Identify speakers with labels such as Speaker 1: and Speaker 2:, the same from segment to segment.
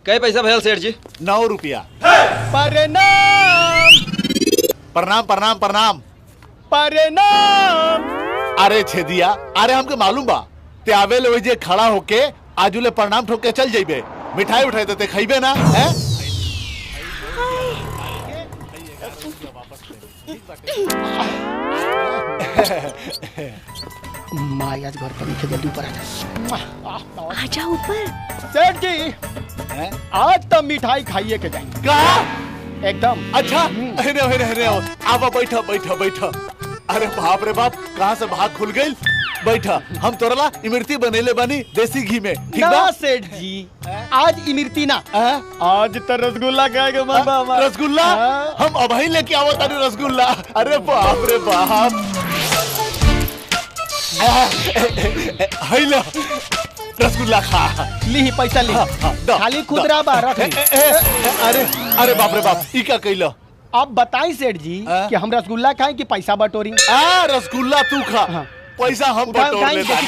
Speaker 1: कई पैसा भैया सेठ जी?
Speaker 2: 9 रुपया।
Speaker 3: प्रणाम
Speaker 2: प्रणाम प्रणाम प्रणाम।
Speaker 3: प्रणाम।
Speaker 2: अरे छेदिया, अरे हमके मालूम बा ते आवे ले जे खड़ा होके आजुले प्रणाम ठोक के चल जाइबे। मिठाई उठाई देते खाइबे ना है?
Speaker 3: माया घर पर नीचे जल्दी ऊपर
Speaker 4: आजा ऊपर।
Speaker 3: सेठ जी
Speaker 2: हैं?
Speaker 3: आज तो मिठाई खाइए के जाएंगे
Speaker 2: का?
Speaker 3: एकदम।
Speaker 2: अच्छा अरे आवा बैठा बैठा बैठा। अरे बाप रे बाप, कहाँ से भाग खुल गई। बैठा, हम तोरला इमरती बनेले बानी देसी घी में, ठीक बा?
Speaker 3: ना सेठ जी, आज इमरती ना, आज तो रसगुल्ला खाएगा मामा।
Speaker 2: रसगुल्ला? हम अभी लेके आवत तानी रसगुल्ला। अरे बाप रे बाप। हैला रसगुल्ला खा।
Speaker 3: ली पैसा ली। खाली खुदरा बा रख ली।
Speaker 2: अरे अरे बाप रे बाप, ई का कइलो?
Speaker 3: आप बताई सेठ जी कि हम रसगुल्ला खाएं कि पैसा बटोरी?
Speaker 2: रसगुल्ला तू खा, पैसा हम बटोर ले तानी।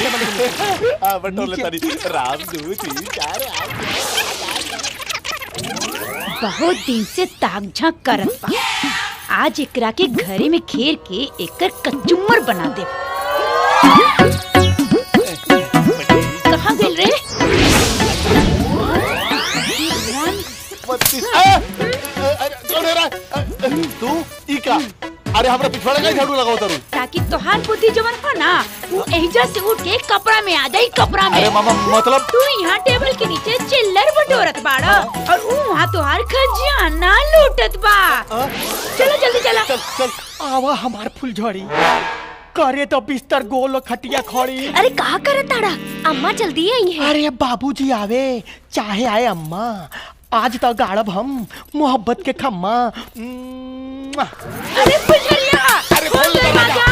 Speaker 2: बटोर ले तानी। राम 2 3 4
Speaker 4: बहुत दिन से ताक झांक करत बा। आज एकरा के घरे में घेर के एकर कचुम्बर बना दे। कहाँ गेल रे?
Speaker 2: तू ई का? अरे हमरा पिछवाड़े का झाड़ू लगाओ तारू?
Speaker 4: ताकि तोहार बुद्धि जवन हो ना, वो एहिजा से उठ के कपड़ा में आ जाई। कपड़ा में?
Speaker 2: अरे मामा मतलब?
Speaker 4: तू यहाँ टेबल के नीचे चिल्लर बटोरत बाड़ा और वहाँ तोहार खजाना लूटत बा। चलो जल्दी चला।
Speaker 2: चल चल।
Speaker 3: आवा हमार फुलझड़ी करे तो बिस्तर गोल खटिया खड़ी।
Speaker 4: अरे कहा करे ताड़ा? अम्मा जल्दी आई है।
Speaker 3: अरे बाबूजी आवे चाहे आए अम्मा, आज तो गाड़ब हम मोहब्बत के खम्मा।
Speaker 4: अरे फुलझड़िया, खोल दरवाजा।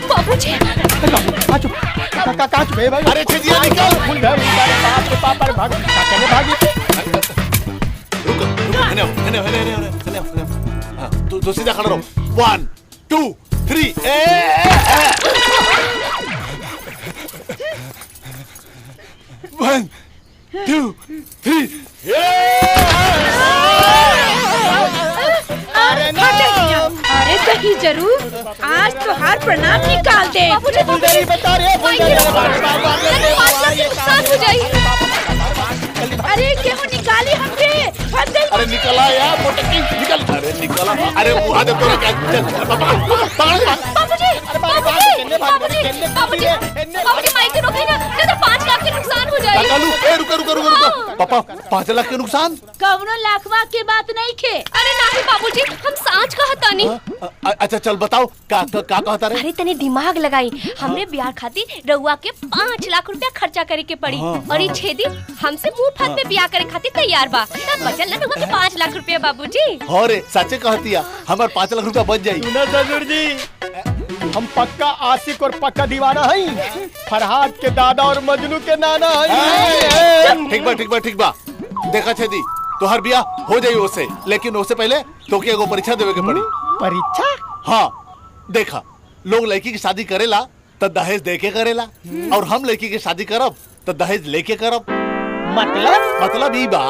Speaker 4: बाबूजी
Speaker 3: काचू काका काचू बे भाई।
Speaker 2: अरे छेदिया निकल।
Speaker 3: फुलझड़ी बाप रे बाप रे भाग काके भागी।
Speaker 2: रुक हने तू सीधा खड़ा रहो। 1 2 3 1 2 3
Speaker 4: अरे कहीं जरूर आज तो हार प्रणाम निकाल दे।
Speaker 3: फुलझड़ी बता रे
Speaker 4: नुकसान हो जाए। अरे क्यों निकाली हमके?
Speaker 2: अरे निकला यार मोटकी निकल। अरे निकला। अरे मुहा दे तोरा क्या?
Speaker 4: बाबूजी माइक रोके ना, नहीं तो 5 लाख के नुकसान हो जाए।
Speaker 2: रुको पापा, 5 लाख के नुकसान?
Speaker 4: कवनो लाखवा के बात नहीं खे। अरे नहीं बाबूजी, हम सांच कहता नहीं।
Speaker 2: अच्छा चल बताओ का कहता रे?
Speaker 5: अरे तने दिमाग लगाई, हमरे ब्याह खातिर रउआ के 5 लाख रुपया खर्चा करे के पड़ी। और ये छेदी हमसे मुंह फात पे ब्याह करे खातिर तैयार बा। तब बचल ना रउआ के 5 लाख रुपया बाबूजी।
Speaker 2: हो रे सच्चे कहतिया, हमार 5 लाख रुपया बच जाई।
Speaker 3: सुना ससुर जी, हम पक्का आशिक और पक्का दीवाना हई। फरहाद के दादा और मजनू के नाना हई।
Speaker 2: ठीक बा। देखा छेदी, तोहर बियाह हो जाई ओसे, लेकिन ओसे पहले तोके एगो परीक्षा देवे के पड़ी।
Speaker 3: परीक्षा?
Speaker 2: हाँ देखा, लोग लड़की की शादी करेला तो दहेज दे के करेला, और हम लड़की की शादी करब तो दहेज लेके करब। मतलब ई बा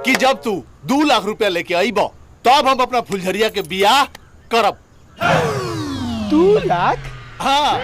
Speaker 2: कि जब तू 2 लाख रुपया लेके आईबो तब हम अपना फुलझड़िया के बियाह करब।
Speaker 3: 2 लाख?
Speaker 2: हाँ।